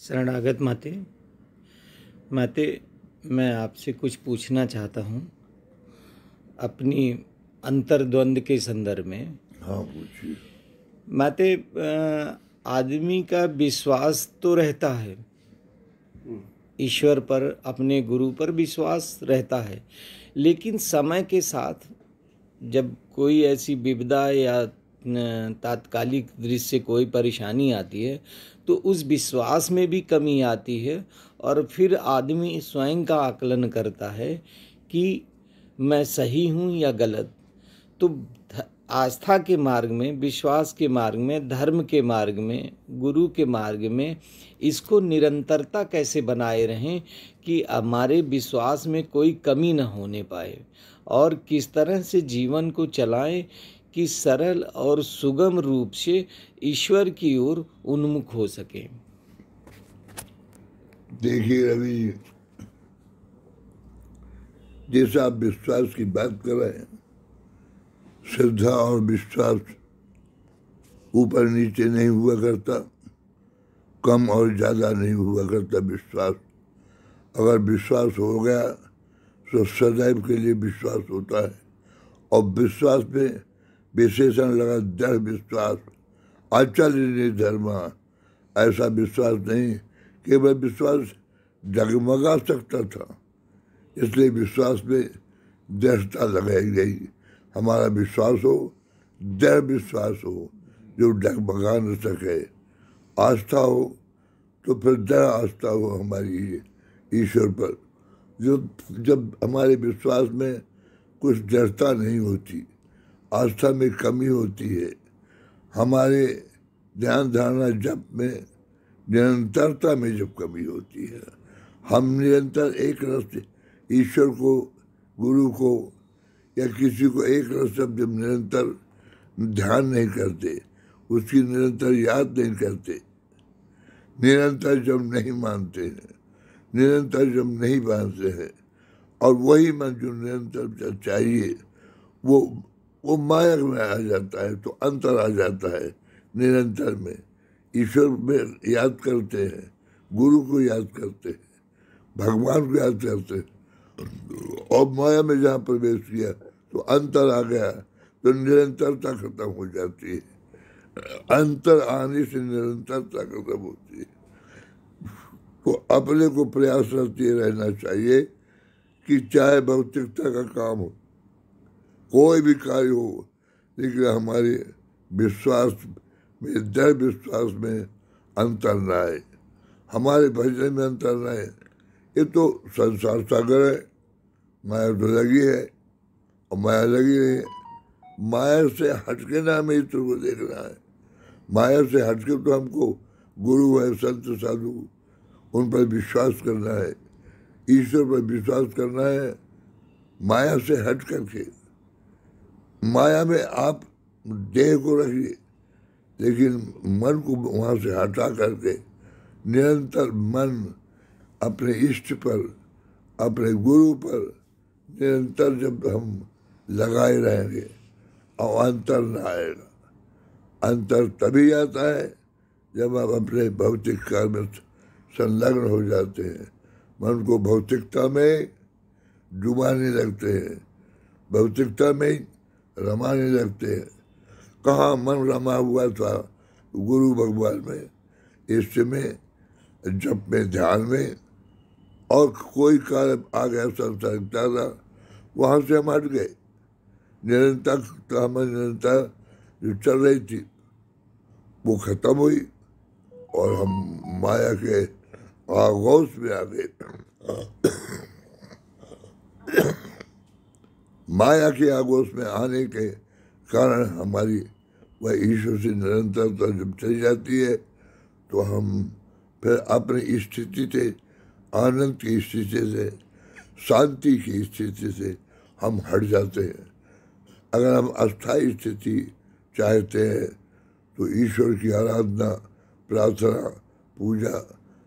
शरणागत माते, माते मैं आपसे कुछ पूछना चाहता हूँ अपनी अंतर्द्वंद के संदर्भ में। हाँ, पूछिए। माते, आदमी का विश्वास तो रहता है, ईश्वर पर, अपने गुरु पर विश्वास रहता है, लेकिन समय के साथ जब कोई ऐसी विपदा या तात्कालिक दृष्टि से कोई परेशानी आती है तो उस विश्वास में भी कमी आती है और फिर आदमी स्वयं का आकलन करता है कि मैं सही हूँ या गलत। तो आस्था के मार्ग में, विश्वास के मार्ग में, धर्म के मार्ग में, गुरु के मार्ग में इसको निरंतरता कैसे बनाए रहें कि हमारे विश्वास में कोई कमी न होने पाए, और किस तरह से जीवन को चलाएं कि सरल और सुगम रूप से ईश्वर की ओर उन्मुख हो सके। देखिए रवि जी, जैसा आप विश्वास की बात कर रहे हैं, श्रद्धा और विश्वास ऊपर नीचे नहीं हुआ करता, कम और ज़्यादा नहीं हुआ करता। विश्वास अगर विश्वास हो गया तो सदैव के लिए विश्वास होता है। और विश्वास में विशेषण लगा दृढ़ विश्वास, आचार्य धर्म। ऐसा विश्वास नहीं केवल विश्वास डगमगा सकता था, इसलिए विश्वास में दृढ़ता लगाई गई। हमारा विश्वास हो, दृढ़ विश्वास हो जो डगमगा न सके। आस्था हो तो फिर दृढ़ आस्था हो हमारी ईश्वर पर। जब हमारे विश्वास में कुछ दृढ़ता नहीं होती, आस्था में कमी होती है, हमारे ध्यान धारणा जप में निरंतरता में जब कमी होती है, हम निरंतर एक रस ईश्वर को, गुरु को या किसी को एक रस जब निरंतर ध्यान नहीं करते, उसकी निरंतर याद नहीं करते, निरंतर जब नहीं मानते हैं, निरंतर जब नहीं मानते हैं, और वही मन जो निरंतर चाहिए वो माया में आ जाता है, तो अंतर आ जाता है। निरंतर में ईश्वर में याद करते हैं, गुरु को याद करते हैं, भगवान को याद करते हैं, और माया में जहाँ प्रवेश किया तो अंतर आ गया, तो निरंतरता खत्म हो जाती है। अंतर आने से निरंतरता खत्म होती है। तो अपने को प्रयासरत ये रहना चाहिए कि चाहे भौतिकता का काम हो, कोई भी कार्य हो, लेकिन हमारे विश्वास में, दृढ़ विश्वास में अंतर न आए, हमारे भजन में अंतर न आए। ये तो संसार सागर है, माया तो लगी है और माया लगी है। माया से हटके ना हमें ईश्वर को देखना है। माया से हटके तो हमको गुरु है, संत साधु, उन पर विश्वास करना है, ईश्वर पर विश्वास करना है। माया से हट करके, माया में आप देह को रखिए, लेकिन मन को वहाँ से हटा करके निरंतर मन अपने इष्ट पर, अपने गुरु पर निरंतर जब हम लगाए रहेंगे और अंतर न आएगा। अंतर तभी आता है जब आप अपने भौतिक कार्य में संलग्न हो जाते हैं, मन को भौतिकता में डुबाने लगते हैं, भौतिकता में रमाने लगते हैं। कहाँ मन रमा हुआ था गुरु भगवान में, इष्ट में, जप में, ध्यान में, और कोई कार्य आ गया संसारिकता था, वहाँ से हम हट गए। निरंतर हमारी निरंतर जो चल रही थी वो खत्म हुई और हम माया के आगोश में आ गए। माया के आगोश में आने के कारण हमारी वह ईश्वर से निरंतरता जब चली जाती है तो हम फिर अपनी स्थिति से, आनंद की स्थिति से, शांति की स्थिति से हम हट जाते हैं। अगर हम अस्थायी स्थिति चाहते हैं तो ईश्वर की आराधना, प्रार्थना, पूजा,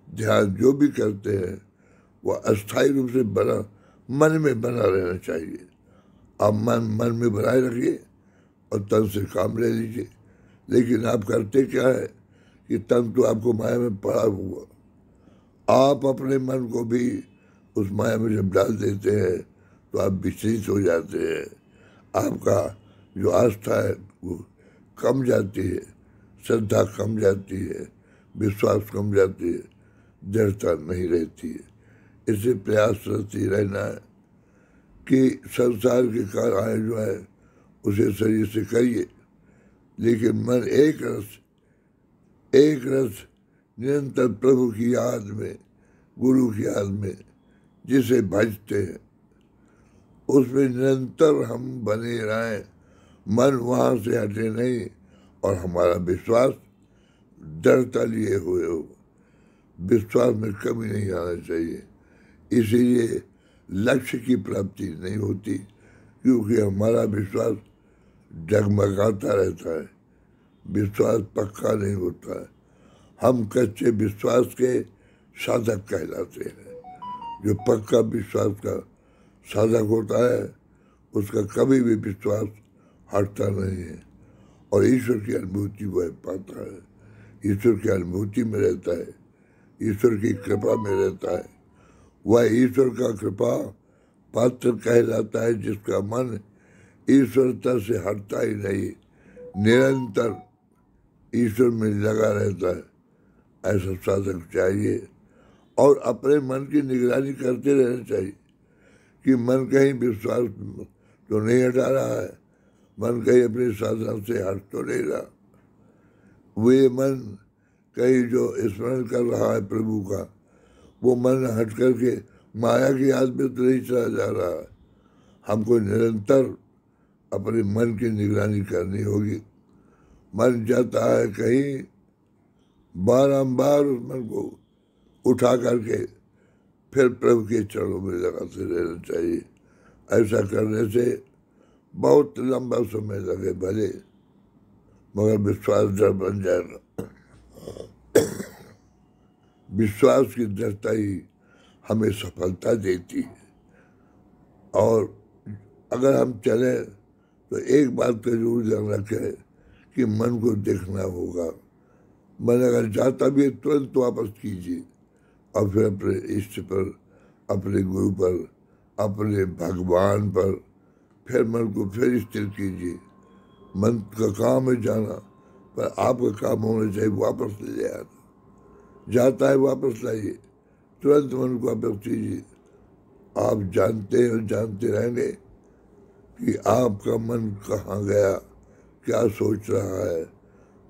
ध्यान जो भी करते हैं वह अस्थायी रूप से बना, मन में बना रहना चाहिए। आप मन में बनाए रखिए और तन से काम ले लीजिए। लेकिन आप करते क्या है कि तन तो आपको माया में पड़ा हुआ, आप अपने मन को भी उस माया में जब डाल देते हैं तो आप विचलित हो जाते हैं, आपका जो आस्था है वो कम जाती है, श्रद्धा कम जाती है, विश्वास कम जाती है, दृढ़ता नहीं रहती है। इसे प्रयासरत ही रहना है कि संसार के कार्य जो है उसे शरीर से करिए, लेकिन मन एक रस निरंतर प्रभु की याद में, गुरु की याद में जिसे भजते हैं उसमें निरंतर हम बने रहें, मन वहाँ से हटे नहीं और हमारा विश्वास दृढ़ता लिए हुए हो, विश्वास में कमी नहीं आना चाहिए। इसीलिए लक्ष्य की प्राप्ति नहीं होती, क्योंकि हमारा विश्वास डगमगाता रहता है, विश्वास पक्का नहीं होता है। हम कच्चे विश्वास के साधक कहलाते हैं। जो पक्का विश्वास का साधक होता है उसका कभी भी विश्वास हटता नहीं है और ईश्वर की अनुभूति वह पाता है, ईश्वर की अनुभूति में रहता है, ईश्वर की कृपा में रहता है। वह ईश्वर का कृपा पात्र कहलाता है जिसका मन ईश्वरता से हटता ही नहीं, निरंतर ईश्वर में लगा रहता है। ऐसा साधक चाहिए और अपने मन की निगरानी करते रहना चाहिए कि मन कहीं विश्वास तो नहीं हटा रहा है, मन कहीं अपनी साधना से हट तो नहीं रहा, वे मन कहीं जो स्मरण कर रहा है प्रभु का वो मन हट करके माया की याद में तो नहीं चला जा रहा है। हमको निरंतर अपने मन की निगरानी करनी होगी। मन जाता है कहीं, बारंबार उस मन को उठा करके फिर प्रभु के चरणों में लगाते रहना चाहिए। ऐसा करने से बहुत लंबा समय लगे भले, मगर विश्वास दृढ़ बन जाएगा। विश्वास की दृढ़ता ही हमें सफलता देती है। और अगर हम चले तो एक बात का जरूर ध्यान रखें कि मन को देखना होगा। मन अगर जाता भी है तुरंत वापस कीजिए और फिर अपने इष्ट पर, अपने गुरु पर, अपने भगवान पर फिर मन को फिर स्थिर कीजिए। मन का काम है जाना, पर आपका काम होना चाहिए वापस ले आना। जाता है वापस लाइए, तुरंत मन को वापस कीजिए। आप जानते हैं और जानते रहेंगे कि आपका मन कहाँ गया, क्या सोच रहा है।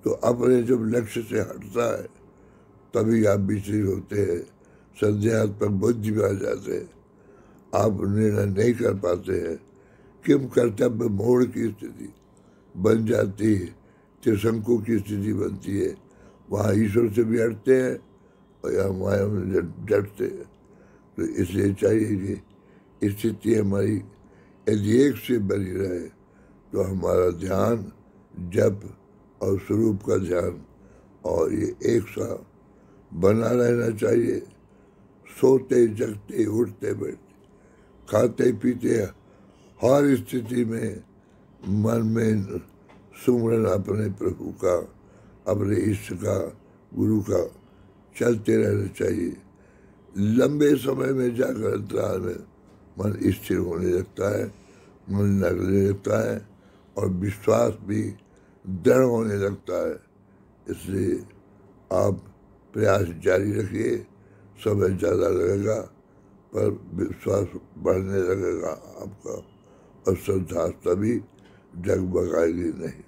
तो अपने जब लक्ष्य से हटता है तभी आप विचलित होते हैं, संदेहात्मक बुद्धि में आ जाते हैं, आप निर्णय नहीं कर पाते हैं। किम कर्तव्य मोड़ की स्थिति बन जाती है, त्रिशंकु की स्थिति बनती है। वहाँ ईश्वर से भी हटते हैं और यहाँ माया में डटते हैं। तो इसलिए चाहिए कि स्थिति हमारी यदि एक से बनी रहे तो हमारा ध्यान जप और स्वरूप का ध्यान और ये एक सा बना रहना चाहिए। सोते जगते उठते बैठते खाते पीते हर स्थिति में मन में सुमरन अपने प्रभु का, अपने इष्ट का, गुरु का चलते रहना चाहिए। लंबे समय में जाकर अंतराल में मन स्थिर होने लगता है, मन लगने लगता है और विश्वास भी दृढ़ होने लगता है। इसलिए आप प्रयास जारी रखिए, समय ज़्यादा लगेगा पर विश्वास बढ़ने लगेगा आपका और श्रद्धा तभी जगमगाएगी नहीं।